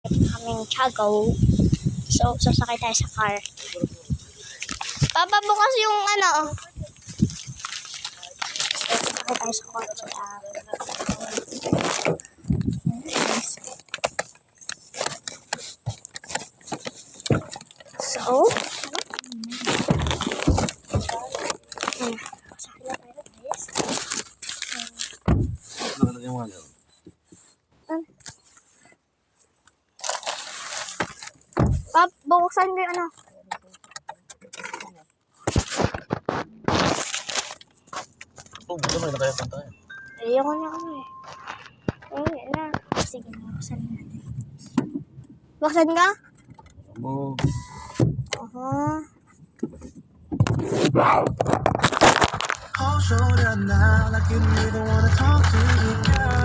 Kaming Tiago. So, sasakay tayo sa car. Papa, bukas yung ano. So, sasakay tayo sa kotse. So, sasakay na tayo guys. Pap, buksan mo yung ano. Oh, bukan may nakayatan tayo. Ayoko na ano eh. Ayoko na. Sige, buksan natin. Buksan ka? Mo. Aha. All showed up now like you didn't wanna talk to me, girl.